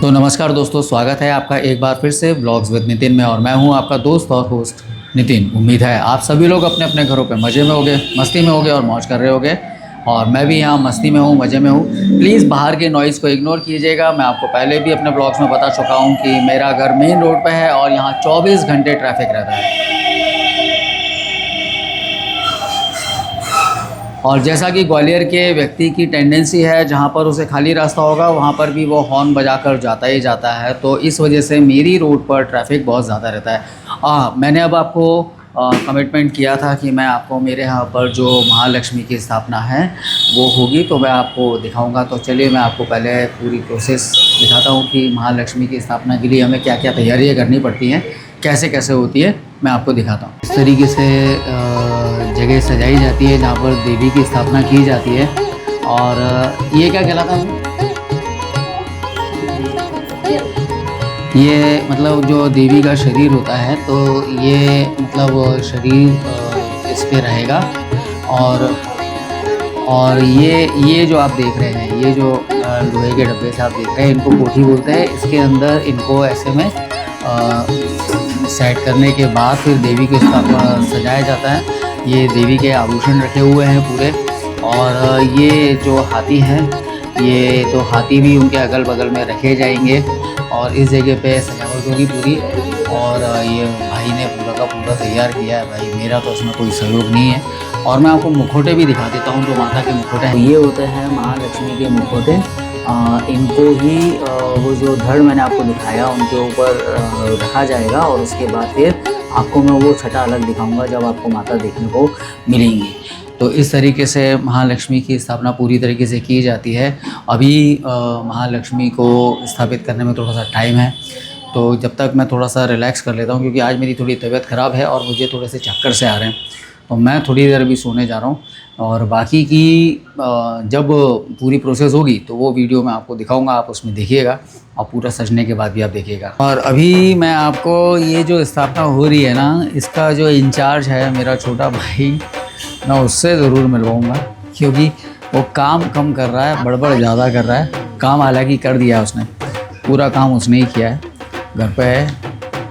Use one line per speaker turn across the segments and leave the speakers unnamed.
तो नमस्कार दोस्तों, स्वागत है आपका एक बार फिर से ब्लॉग्स विद नितिन में। और मैं हूं आपका दोस्त और होस्ट नितिन। उम्मीद है आप सभी लोग अपने अपने घरों पे मज़े में होंगे, मस्ती में होंगे और मौज कर रहे होंगे। और मैं भी यहाँ मस्ती में हूँ, मज़े में हूँ। प्लीज़ बाहर के नॉइज़ को इग्नोर कीजिएगा। मैं आपको पहले भी अपने ब्लॉग्स में बता चुका हूँ कि मेरा घर मेन रोड पर है और यहाँ 24 घंटे ट्रैफिक रहता है। और जैसा कि ग्वालियर के व्यक्ति की टेंडेंसी है, जहाँ पर उसे खाली रास्ता होगा वहाँ पर भी वो हॉर्न बजाकर जाता ही जाता है। तो इस वजह से मेरी रोड पर ट्रैफिक बहुत ज़्यादा रहता है। मैंने अब आपको कमिटमेंट किया था कि मैं आपको मेरे यहाँ पर जो महालक्ष्मी की स्थापना है वो होगी, तो मैं आपको दिखाऊंगा। तो चलिए मैं आपको पहले पूरी प्रोसेस दिखाता हूँ कि महालक्ष्मी की स्थापना के लिए हमें क्या क्या तैयारियाँ करनी पड़ती हैं, कैसे कैसे होती है, मैं आपको दिखाता हूँ। इस तरीके से जगह सजाई जाती है जहाँ पर देवी की स्थापना की जाती है। और ये क्या कहलाता है? ये मतलब जो देवी का शरीर होता है, तो ये मतलब शरीर इस पे रहेगा। और ये जो आप देख रहे हैं, ये जो लोहे के डब्बे से आप देख रहे हैं, इनको कोठी बोलते हैं। इसके अंदर इनको ऐसे में सेट करने के बाद फिर देवी को सजाया जाता है। ये देवी के आभूषण रखे हुए हैं पूरे। और ये जो हाथी हैं, ये तो हाथी भी उनके अगल बगल में रखे जाएंगे। और इस जगह पे सजावट होगी पूरी। और ये भाई ने पूरा का पूरा तैयार किया है। भाई मेरा तो उसमें कोई सहयोग नहीं है। और मैं आपको मुखौटे भी दिखा देता हूँ, जो माता के मुखौटे हैं। ये होते हैं महालक्ष्मी के मुखौटे। इनको ही वो जो धड़ मैंने आपको दिखाया उनके ऊपर रखा जाएगा। और उसके बाद फिर आपको मैं वो छटा अलग दिखाऊंगा जब आपको माता देखने को मिलेंगी। तो इस तरीके से महालक्ष्मी की स्थापना पूरी तरीके से की जाती है। अभी महालक्ष्मी को स्थापित करने में थोड़ा सा टाइम है, तो जब तक मैं थोड़ा सा रिलैक्स कर लेता हूँ, क्योंकि आज मेरी थोड़ी तबीयत ख़राब है और मुझे थोड़े से चक्कर से आ रहे हैं। तो मैं थोड़ी देर अभी सोने जा रहा हूँ। और बाकी की जब पूरी प्रोसेस होगी तो वो वीडियो मैं आपको दिखाऊंगा, आप उसमें देखिएगा। और पूरा सजने के बाद भी आप देखिएगा। और अभी मैं आपको ये जो स्थापना हो रही है ना, इसका जो इंचार्ज है मेरा छोटा भाई, मैं उससे ज़रूर मिलवाऊँगा। क्योंकि वो काम कम कर रहा है, बड़बड़ ज़्यादा कर रहा है। काम हालांकि कर दिया उसने, पूरा काम उसने ही किया है, घर पे है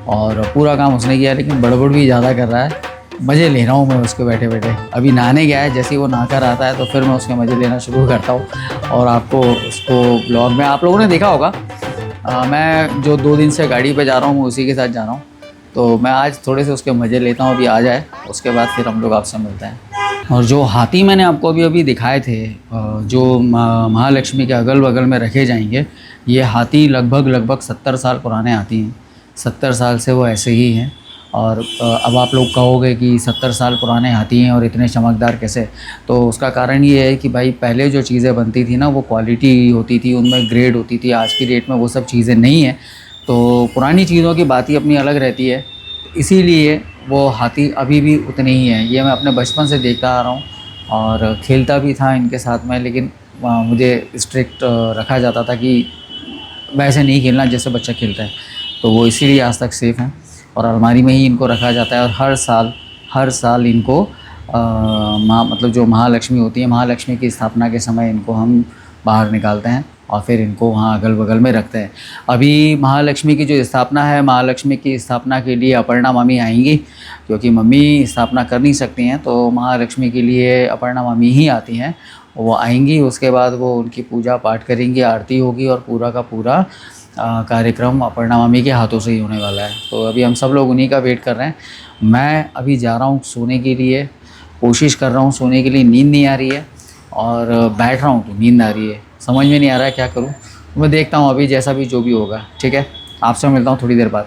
और पूरा काम उसने किया है, लेकिन बड़बड़ भी ज़्यादा कर रहा है। मज़े ले रहा हूँ मैं उसके बैठे बैठे। अभी नहाने गया है, जैसे ही वो नहा कर आता है तो फिर मैं उसके मज़े लेना शुरू करता हूँ। और आपको उसको ब्लॉग में आप लोगों ने देखा होगा। मैं जो 2 दिन से गाड़ी पे जा रहा हूँ, मैं उसी के साथ जा रहा हूँ। तो मैं आज थोड़े से उसके मज़े लेता हूँ, अभी आ जाए उसके बाद फिर हम लोग आपसे मिलते हैं। और जो हाथी मैंने आपको अभी दिखाए थे, जो महालक्ष्मी के अगल बगल में रखे जाएंगे, ये हाथी लगभग 70 साल पुराने हाथी हैं। 70 साल से वो ऐसे ही हैं। और अब आप लोग कहोगे कि 70 साल पुराने हाथी हैं और इतने चमकदार कैसे? तो उसका कारण ये है कि भाई पहले जो चीज़ें बनती थी ना, वो क्वालिटी होती थी, उनमें ग्रेड होती थी। आज की डेट में वो सब चीज़ें नहीं हैं। तो पुरानी चीज़ों की बात ही अपनी अलग रहती है, इसीलिए वो हाथी अभी भी उतने ही हैं। ये मैं अपने बचपन से देखता आ रहा हूँ और खेलता भी था इनके साथ में, लेकिन मुझे स्ट्रिक्ट रखा जाता था कि वैसे नहीं खेलना जैसे बच्चा खेलता है। तो वो इसीलिए आज तक सेफ़ हैं और अलमारी में ही इनको रखा जाता है। और हर साल इनको मतलब जो महालक्ष्मी होती है, महालक्ष्मी की स्थापना के समय इनको हम बाहर निकालते हैं और फिर इनको वहाँ अगल बगल में रखते हैं। अभी महालक्ष्मी की जो स्थापना है, महालक्ष्मी की स्थापना के लिए अपर्णा मम्मी आएंगी, क्योंकि मम्मी स्थापना कर नहीं सकती हैं। तो महालक्ष्मी के लिए अपर्णा मम्मी ही आती हैं। वो आएंगी, उसके बाद वो उनकी पूजा पाठ करेंगी, आरती होगी और पूरा का पूरा कार्यक्रम अपर्णा मम्मी के हाथों से ही होने वाला है। तो अभी हम सब लोग उन्हीं का वेट कर रहे हैं। मैं अभी जा रहा हूँ सोने के लिए, कोशिश कर रहा हूँ सोने के लिए, नींद नहीं आ रही है। और बैठ रहा हूँ तो नींद आ रही है, समझ में नहीं आ रहा है क्या करूँ। मैं देखता हूँ अभी जैसा भी जो भी होगा, ठीक है। आपसे मिलता हूँ थोड़ी देर बाद।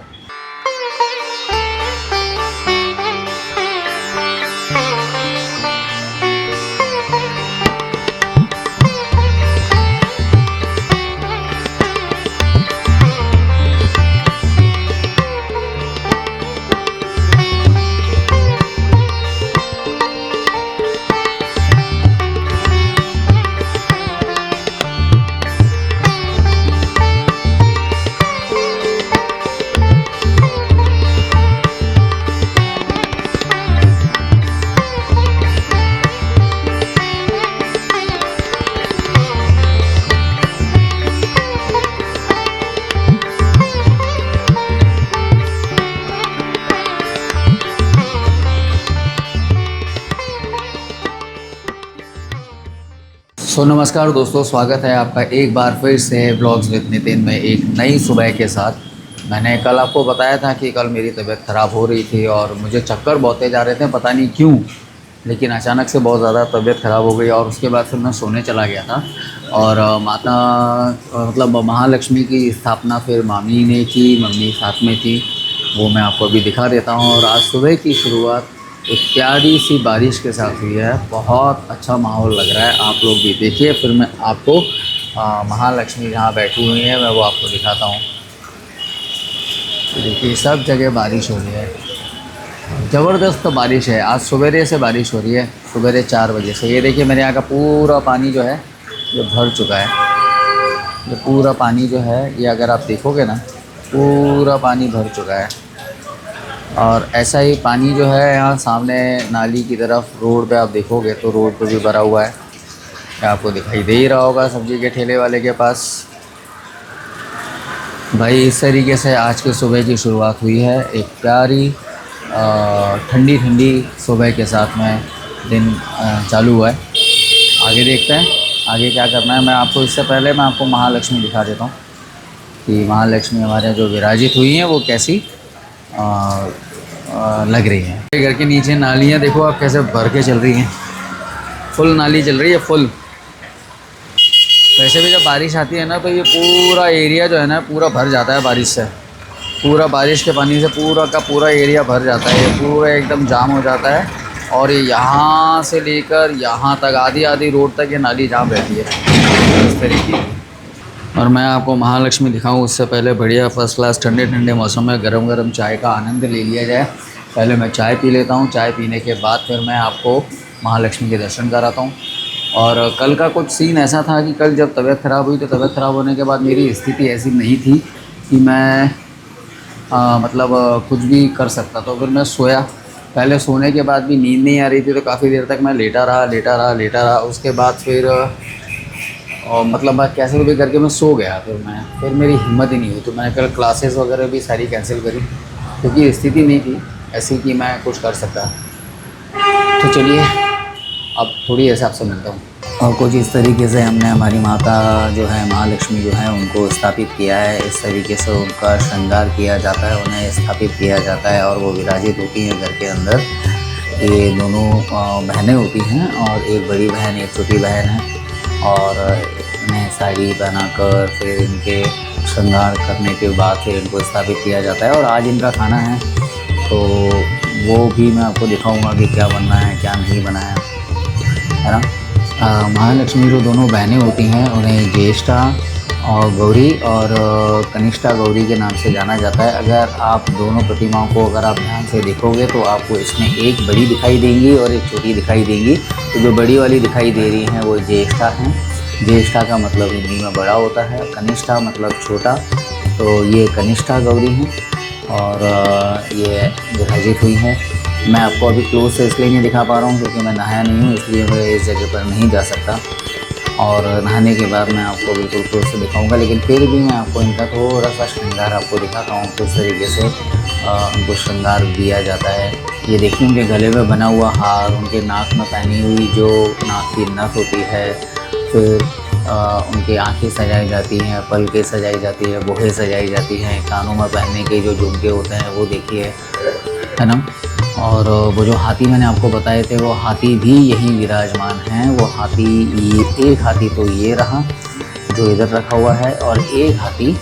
नमस्कार दोस्तों, स्वागत है आपका एक बार फिर से ब्लॉग्स विद नितिन में एक नई सुबह के साथ। मैंने कल आपको बताया था कि कल मेरी तबीयत ख़राब हो रही थी और मुझे चक्कर बहुते जा रहे थे, पता नहीं क्यों, लेकिन अचानक से बहुत ज़्यादा तबीयत ख़राब हो गई और उसके बाद फिर मैं सोने चला गया था। और माता मतलब महालक्ष्मी की स्थापना फिर मामी ने की, मम्मी साथ में थी, वो मैं आपको अभी दिखा देता हूँ। और आज सुबह की शुरुआत एक प्यारी सी बारिश के साथ हुई है, बहुत अच्छा माहौल लग रहा है। आप लोग भी देखिए, फिर मैं आपको महालक्ष्मी जहाँ बैठी हुई है मैं वो आपको दिखाता हूँ। देखिए सब जगह बारिश हो रही है, ज़बरदस्त बारिश है। आज सवेरे से बारिश हो रही है, सवेरे 4 बजे से। ये देखिए मेरे यहाँ का पूरा पानी जो है ये भर चुका है। ये पूरा पानी जो है ये अगर आप देखोगे ना, पूरा पानी भर चुका है। और ऐसा ही पानी जो है यहाँ सामने नाली की तरफ रोड पे आप देखोगे तो रोड पे भी भरा हुआ है। क्या आपको दिखाई दे ही रहा होगा सब्ज़ी के ठेले वाले के पास। भाई इस तरीके से आज के सुबह की शुरुआत हुई है, एक प्यारी ठंडी ठंडी सुबह के साथ में दिन चालू हुआ है। आगे देखते हैं आगे क्या करना है। मैं आपको इससे पहले मैं आपको महालक्ष्मी दिखा देता हूँ कि महालक्ष्मी हमारे जो विराजित हुई हैं वो कैसी लग रही हैं। घर के नीचे नालियाँ देखो आप कैसे भर के चल रही हैं, फुल नाली चल रही है फुल। वैसे भी जब बारिश आती है ना तो ये पूरा एरिया जो है ना पूरा भर जाता है बारिश से। पूरा बारिश के पानी से पूरा का पूरा एरिया भर जाता है, ये पूरा एकदम जाम हो जाता है। और ये यहाँ से लेकर यहाँ तक आधी आधी रोड तक ये नाली जाम रहती है इस तरीके की। और मैं आपको महालक्ष्मी दिखाऊं उससे पहले बढ़िया फर्स्ट क्लास ठंडे ठंडे मौसम में गरम गरम चाय का आनंद ले लिया जाए। पहले मैं चाय पी लेता हूं, चाय पीने के बाद फिर मैं आपको महालक्ष्मी के दर्शन कराता हूं। और कल का कुछ सीन ऐसा था कि कल जब तबीयत ख़राब हुई तो तबीयत ख़राब होने के बाद मेरी स्थिति ऐसी नहीं थी कि मैं मतलब कुछ भी कर सकता। तो फिर मैं सोया, पहले सोने के बाद भी नींद नहीं आ रही थी तो काफ़ी देर तक मैं लेटा रहा। उसके बाद फिर और मतलब मैं कैसे भी करके मैं सो गया। फिर मेरी हिम्मत ही नहीं हुई तो मैंने कल क्लासेस वगैरह भी सारी कैंसिल करी क्योंकि स्थिति नहीं थी ऐसी कि मैं कुछ कर सकता। तो चलिए अब थोड़ी ऐसे आपसे मिलता हूँ। और कुछ इस तरीके से हमने हमारी माता जो है महालक्ष्मी जो है उनको स्थापित किया है। इस तरीके से उनका श्रृंगार किया जाता है, उन्हें स्थापित किया जाता है और वो विराजित होती हैं घर के अंदर। ये दोनों बहनें होती हैं और एक बड़ी बहन एक छोटी बहन है। और इन्हें साड़ी बनाकर फिर इनके श्रृंगार करने के बाद फिर इनको स्थापित किया जाता है। और आज इनका खाना है तो वो भी मैं आपको दिखाऊंगा कि क्या बनना है क्या नहीं बना है ना। महालक्ष्मी जो दोनों बहनें होती हैं उन्हें ज्येष्ठा और गौरी और कनिष्ठा गौरी के नाम से जाना जाता है। अगर आप दोनों प्रतिमाओं को अगर आप ध्यान से देखोगे तो आपको इसमें एक बड़ी दिखाई देंगी और एक छोटी दिखाई देंगी। तो जो बड़ी वाली दिखाई दे रही हैं वो ज्येष्ठा हैं। ज्येष्ठा का मतलब हिंदी में बड़ा होता है, कनिष्ठा मतलब छोटा। तो ये कनिष्ठा गौरी हैं और ये विराजित हुई हैं। मैं आपको अभी क्लोज से इसलिए नहीं दिखा पा रहा हूँ क्योंकि मैं नहाया नहीं हूँ, इसलिए मैं इस जगह पर नहीं जा सकता। और नहाने के बाद मैं आपको बिल्कुल क्लोज से दिखाऊंगा, लेकिन फिर भी मैं आपको इनका थोड़ा सा श्रृंगार आपको दिखाता हूँ किस तरीके से उनको श्रृंगार दिया जाता है। ये देखिए उनके गले में बना हुआ हार, उनके नाक में पहनी हुई जो नाक की नथ होती है, फिर उनकी आँखें सजाई जाती हैं, पलकें सजाई जाती है, बोहें सजाई जाती हैं, कानों में पहनने के जो झुमके होते हैं वो देखिए, है ना। और वो जो हाथी मैंने आपको बताए थे वो हाथी भी यहीं विराजमान हैं। वो हाथी एक हाथी तो ये रहा जो इधर रखा हुआ है और एक हाथी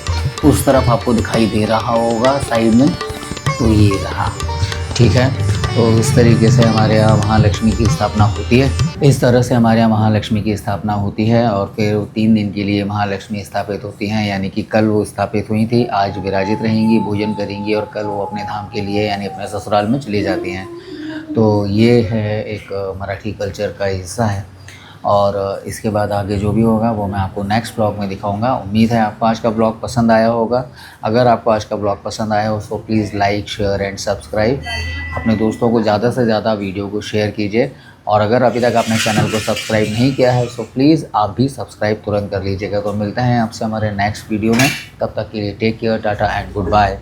उस तरफ आपको दिखाई दे रहा होगा साइड में, तो ये रहा, ठीक है। तो इस तरीके से हमारे यहाँ महालक्ष्मी की स्थापना होती है। इस तरह से हमारे यहाँ महालक्ष्मी की स्थापना होती है और फिर 3 दिन के लिए महालक्ष्मी स्थापित होती हैं। यानी कि कल वो स्थापित हुई थी, आज विराजित रहेंगी, भोजन करेंगी और कल वो अपने धाम के लिए यानी अपने ससुराल में चली जाती हैं। तो ये है एक मराठी कल्चर का हिस्सा है। और इसके बाद आगे जो भी होगा वो मैं आपको नेक्स्ट ब्लॉग में दिखाऊंगा। उम्मीद है आपको आज का ब्लॉग पसंद आया होगा। अगर आपको आज का ब्लॉग पसंद आया हो तो please like share and subscribe. अपने दोस्तों को ज़्यादा से ज़्यादा वीडियो को शेयर कीजिए। और अगर अभी तक आपने चैनल को सब्सक्राइब नहीं किया है तो प्लीज़ आप भी सब्सक्राइब तुरंत कर लीजिएगा। तो मिलते हैं आपसे हमारे नेक्स्ट वीडियो में, तब तक के लिए take care, tata and good bye.